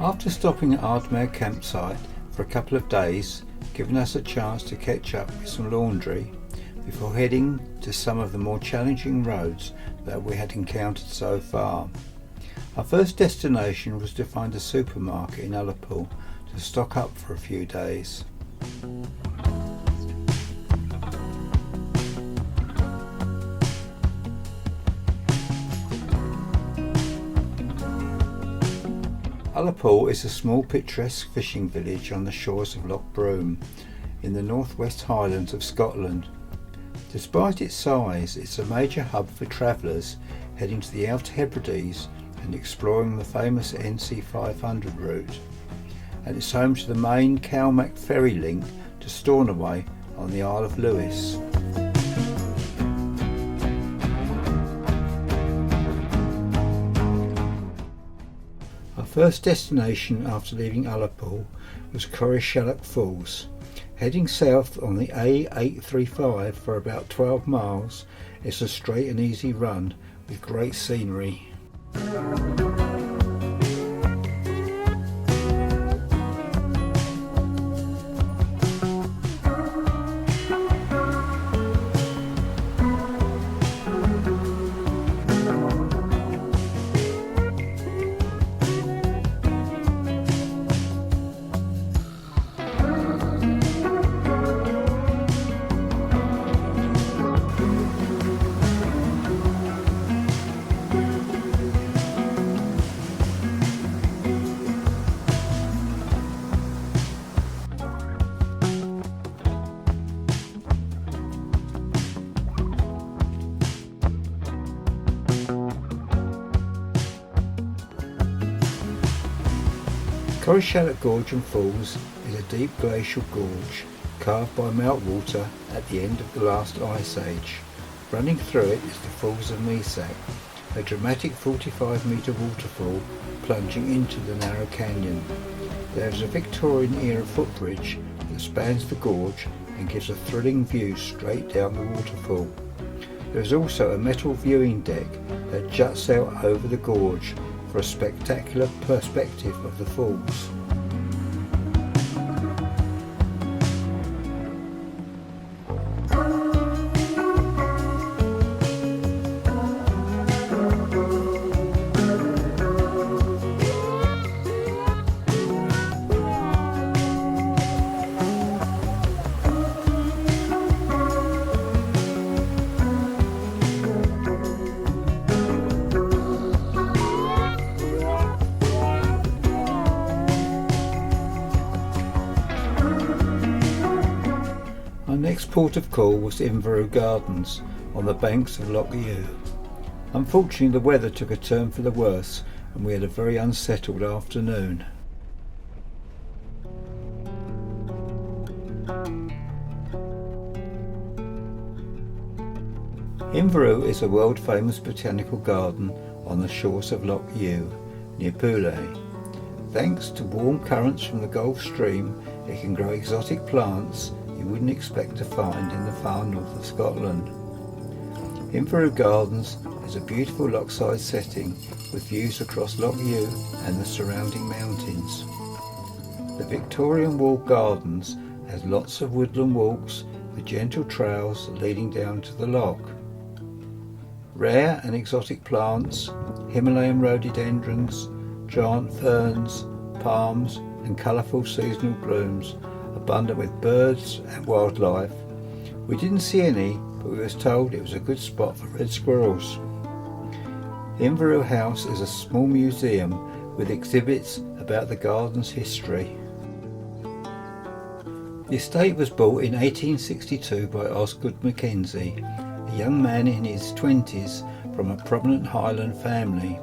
After stopping at Ardmere campsite for a couple of days, giving us a chance to catch up with some laundry before heading to some of the more challenging roads that we had encountered so far. Our first destination was to find a supermarket in Ullapool to stock up for a few days. Ullapool is a small picturesque fishing village on the shores of Loch Broom in the northwest Highlands of Scotland. Despite its size, it's a major hub for travellers heading to the Outer Hebrides and exploring the famous NC 500 route, and it's home to the main Calmac ferry link to Stornoway on the Isle of Lewis. Our first destination after leaving Ullapool was Corrieshalloch Falls. Heading south on the A835 for about 12 miles, it's a straight and easy run with great scenery. Corrieshalloch Gorge and Falls is a deep glacial gorge carved by meltwater at the end of the last ice age. Running through it is the Falls of Mesac, a dramatic 45-metre waterfall plunging into the narrow canyon. There is a Victorian-era footbridge that spans the gorge and gives a thrilling view straight down the waterfall. There is also a metal viewing deck that juts out over the gorge for a spectacular perspective of the falls. Our next port of call was Inverewe Gardens on the banks of Loch Ewe. Unfortunately, the weather took a turn for the worse and we had a very unsettled afternoon. Inverewe is a world famous botanical garden on the shores of Loch Ewe near Poulay. Thanks to warm currents from the Gulf Stream, it can grow exotic plants you wouldn't expect to find in the far north of Scotland. Inverewe Gardens is a beautiful lochside setting with views across Loch Ewe and the surrounding mountains. The Victorian walled gardens has lots of woodland walks with gentle trails leading down to the loch. Rare and exotic plants, Himalayan rhododendrons, giant ferns, palms and colourful seasonal blooms, abundant with birds and wildlife. We didn't see any, but we was told it was a good spot for red squirrels. The Inverewe House is a small museum with exhibits about the garden's history. The estate was bought in 1862 by Osgood Mackenzie, a young man in his 20s from a prominent Highland family.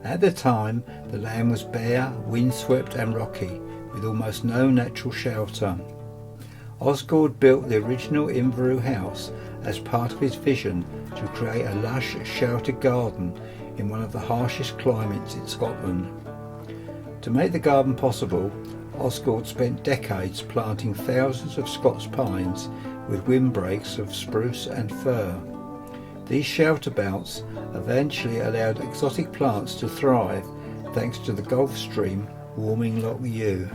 At the time, the land was bare, windswept and rocky, with almost no natural shelter. Osgood built the original Inverewe house as part of his vision to create a lush, sheltered garden in one of the harshest climates in Scotland. To make the garden possible, Osgood spent decades planting thousands of Scots pines with windbreaks of spruce and fir. These shelter belts eventually allowed exotic plants to thrive thanks to the Gulf Stream warming Loch Ewe.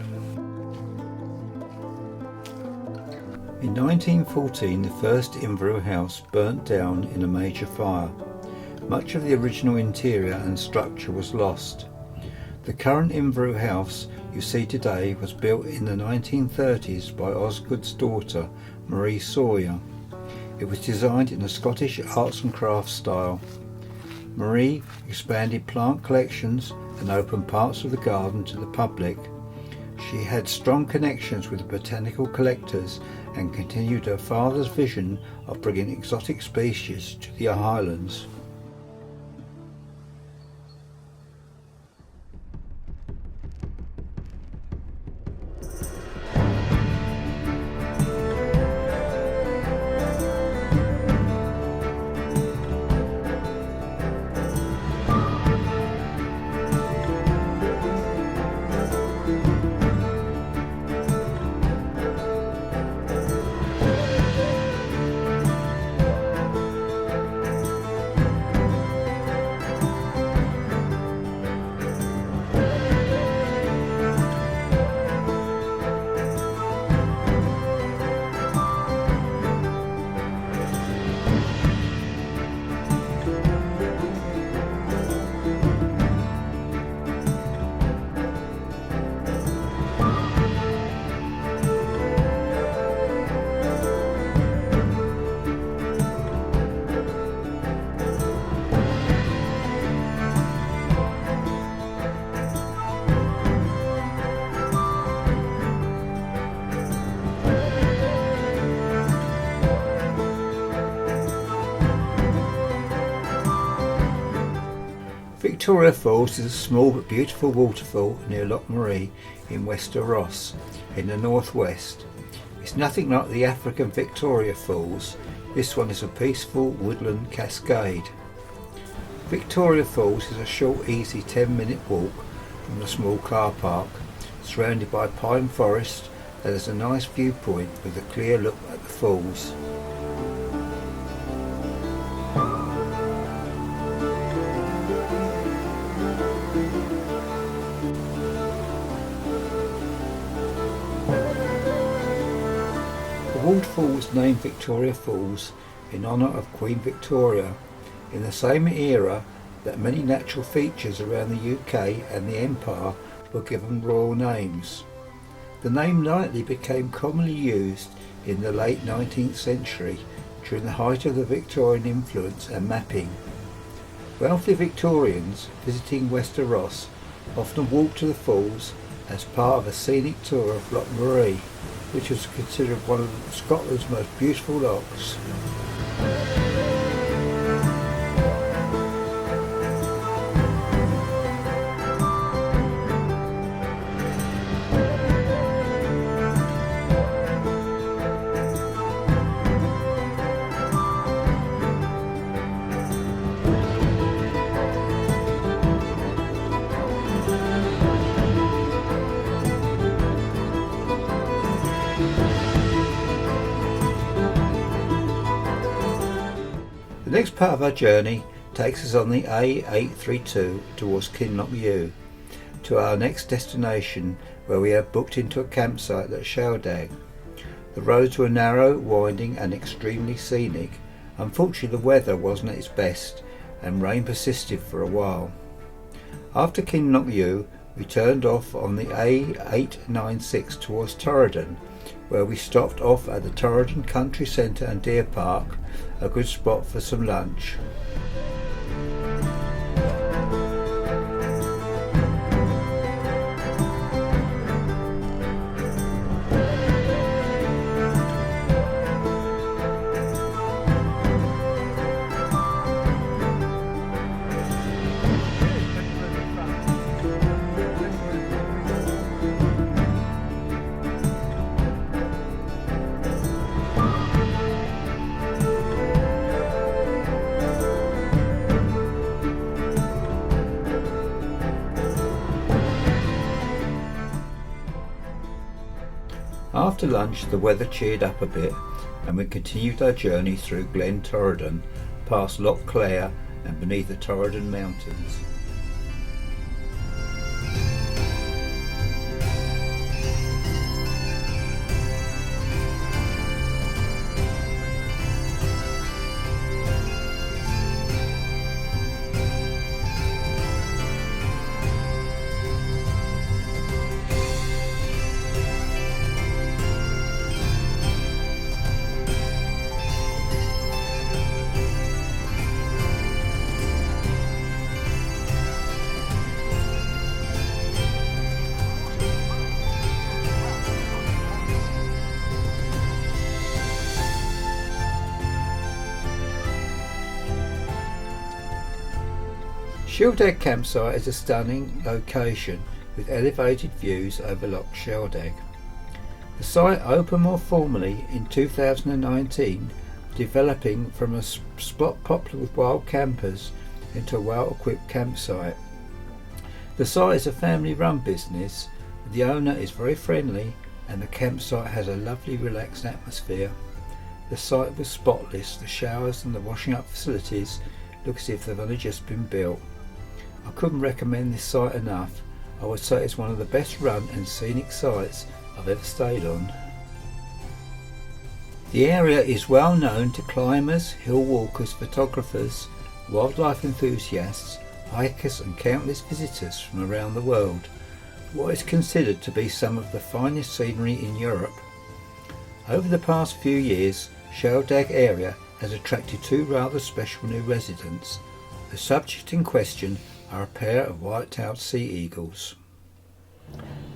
In 1914, the first Inverness house burnt down in a major fire. Much of the original interior and structure was lost. The current Inverness house you see today was built in the 1930s by Osgood's daughter, Marie Sawyer. It was designed in a Scottish arts and crafts style. Marie expanded plant collections and opened parts of the garden to the public. She had strong connections with the botanical collectors and continued her father's vision of bringing exotic species to the Highlands. Victoria Falls is a small but beautiful waterfall near Loch Marie in Wester Ross in the northwest. It's nothing like the African Victoria Falls. This one is a peaceful woodland cascade. Victoria Falls is a short, easy 10-minute walk from the small car park, surrounded by pine forest that has a nice viewpoint with a clear look at the falls. The waterfall was named Victoria Falls in honour of Queen Victoria, in the same era that many natural features around the UK and the Empire were given royal names. The name likely became commonly used in the late 19th century during the height of the Victorian influence and mapping. Wealthy Victorians visiting Wester Ross often walked to the falls as part of a scenic tour of Loch Marie, which was considered one of Scotland's most beautiful lochs. The next part of our journey takes us on the A832 towards Kinloch to our next destination, where we have booked into a campsite at Sheldag. The roads were narrow, winding and extremely scenic. Unfortunately the weather wasn't at its best and rain persisted for a while. After Kinloch we turned off on the A896 towards Torridon, where we stopped off at the Torridon Country Centre and Deer Park, a good spot for some lunch. After lunch the weather cheered up a bit and we continued our journey through Glen Torridon, past Loch Clare and beneath the Torridon Mountains. Sheldag campsite is a stunning location with elevated views over Loch Sheldag. The site opened more formally in 2019, developing from a spot popular with wild campers into a well-equipped campsite. The site is a family-run business. The owner is very friendly and the campsite has a lovely relaxed atmosphere. The site was spotless. The showers and the washing up facilities look as if they've only just been built. I couldn't recommend this site enough. I would say it's one of the best run and scenic sites I've ever stayed on. The area is well known to climbers, hill walkers, photographers, wildlife enthusiasts, hikers and countless visitors from around the world. What is considered to be some of the finest scenery in Europe. Over the past few years, Sheldag area has attracted two rather special new residents. The subject in question are a pair of white-tailed sea eagles.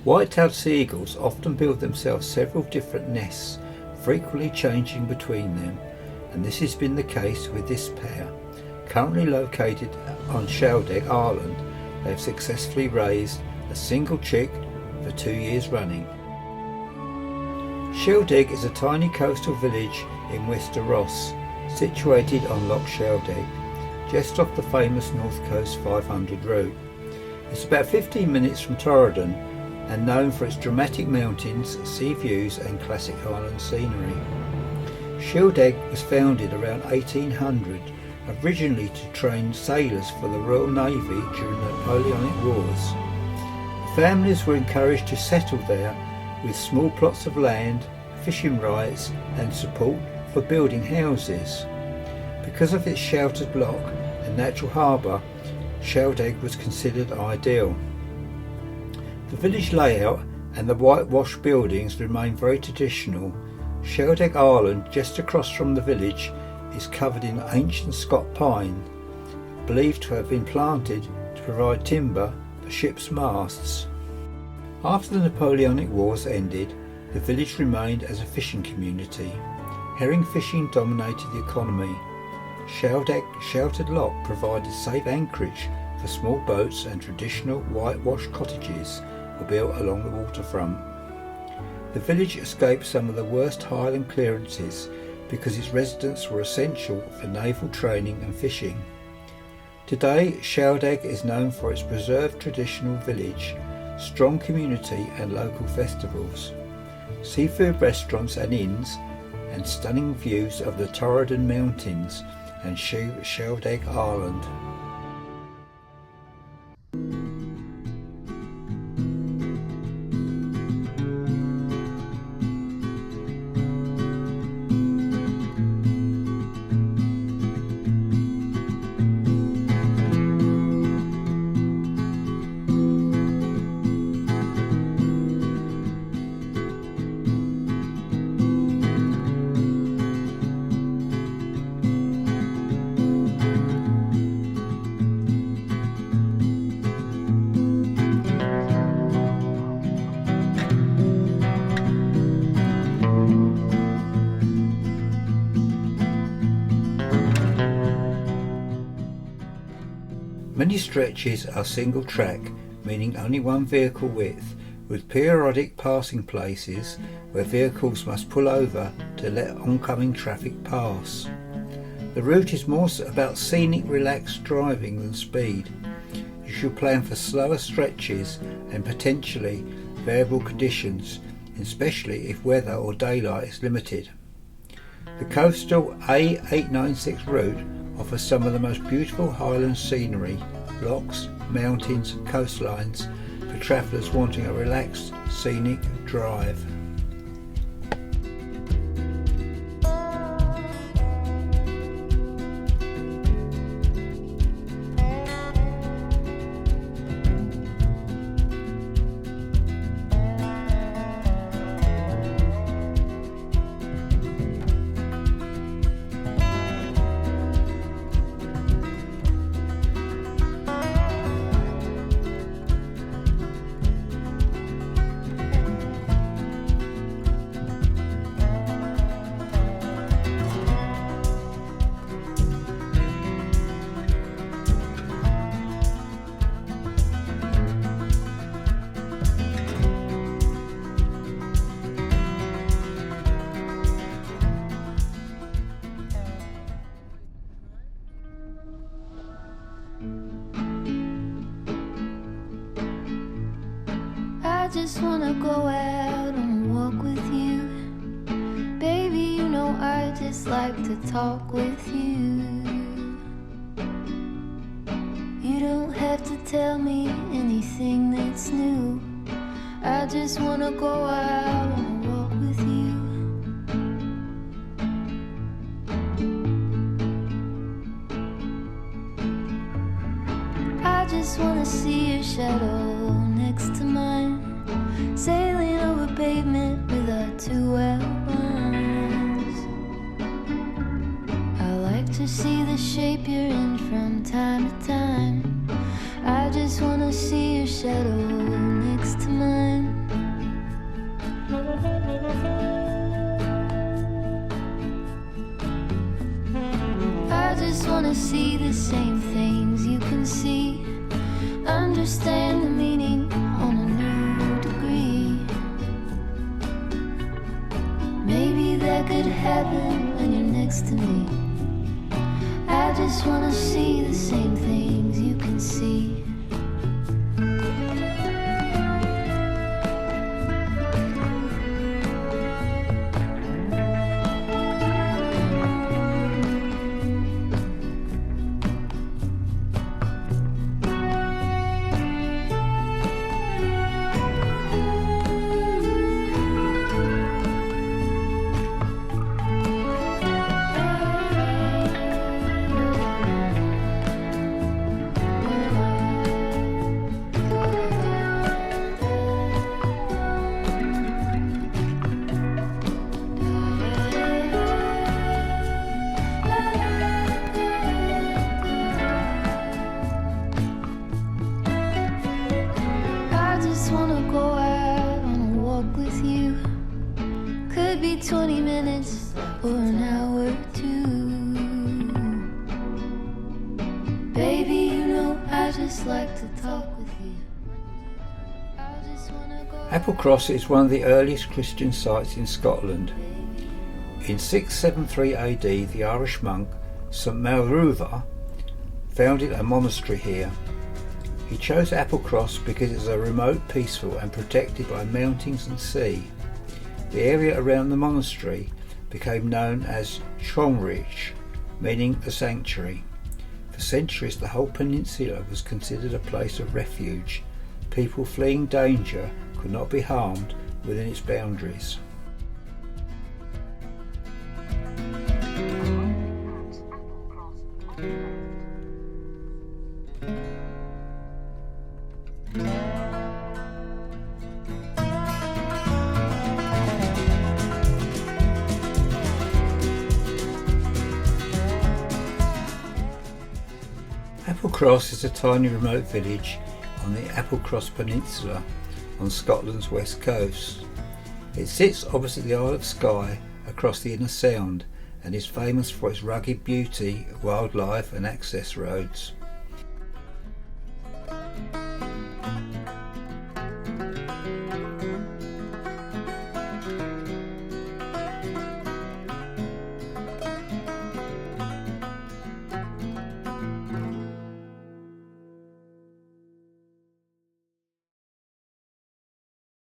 White-tailed sea eagles often build themselves several different nests, frequently changing between them, and this has been the case with this pair. Currently located on Sheldag, Ireland, they have successfully raised a single chick for 2 years running. Sheldag is a tiny coastal village in Wester Ross, situated on Loch Sheldag, just off the famous North Coast 500 route. It's about 15 minutes from Torridon and known for its dramatic mountains, sea views and classic Highland scenery. Sheldag was founded around 1800, originally to train sailors for the Royal Navy during the Napoleonic Wars. Families were encouraged to settle there with small plots of land, fishing rights and support for building houses. Because of its sheltered loch and natural harbour, Sheldag was considered ideal. The village layout and the whitewashed buildings remain very traditional. Sheldag Island, just across from the village, is covered in ancient Scot pine, believed to have been planted to provide timber for ships' masts. After the Napoleonic Wars ended, the village remained as a fishing community. Herring fishing dominated the economy. Sheldag Sheltered Loch provided safe anchorage for small boats, and traditional whitewashed cottages were built along the waterfront. The village escaped some of the worst Highland clearances because its residents were essential for naval training and fishing. Today, Sheldag is known for its preserved traditional village, strong community and local festivals, seafood restaurants and inns, and stunning views of the Torridon Mountains and Sheldag Island. Many stretches are single track, meaning only one vehicle width, with periodic passing places where vehicles must pull over to let oncoming traffic pass. The route is more about scenic, relaxed driving than speed. You should plan for slower stretches and potentially variable conditions, especially if weather or daylight is limited. The coastal A896 route offers some of the most beautiful Highland scenery, lochs, mountains and coastlines for travellers wanting a relaxed, scenic drive. just wanna go out and walk with you. Baby, you know I just like to talk with you. You don't have to tell me anything that's new. I just wanna go out and walk with you. I just wanna see your shadow next to mine, sailing over pavement with our two outlines. I like to see the shape you're in from time to time. I just wanna see your shadow next to mine. I just wanna see the same things you can see, understand the meaning on a new degree. Maybe that could happen when you're next to me. I just wanna see the same things you can see. I just wanna go out on a walk with you. Could be 20 minutes or an hour or two. Baby, you know I just like to talk with you. I just wanna go. Applecross is one of the earliest Christian sites in Scotland. In 673 AD, the Irish monk St Maelruva founded a monastery here. He chose Applecross because it is a remote, peaceful and protected by mountains and sea. The area around the monastery became known as Shonrich, meaning the sanctuary. For centuries the whole peninsula was considered a place of refuge. People fleeing danger could not be harmed within its boundaries. Applecross is a tiny remote village on the Applecross Peninsula on Scotland's west coast. It sits opposite the Isle of Skye across the Inner Sound and is famous for its rugged beauty, wildlife and access roads.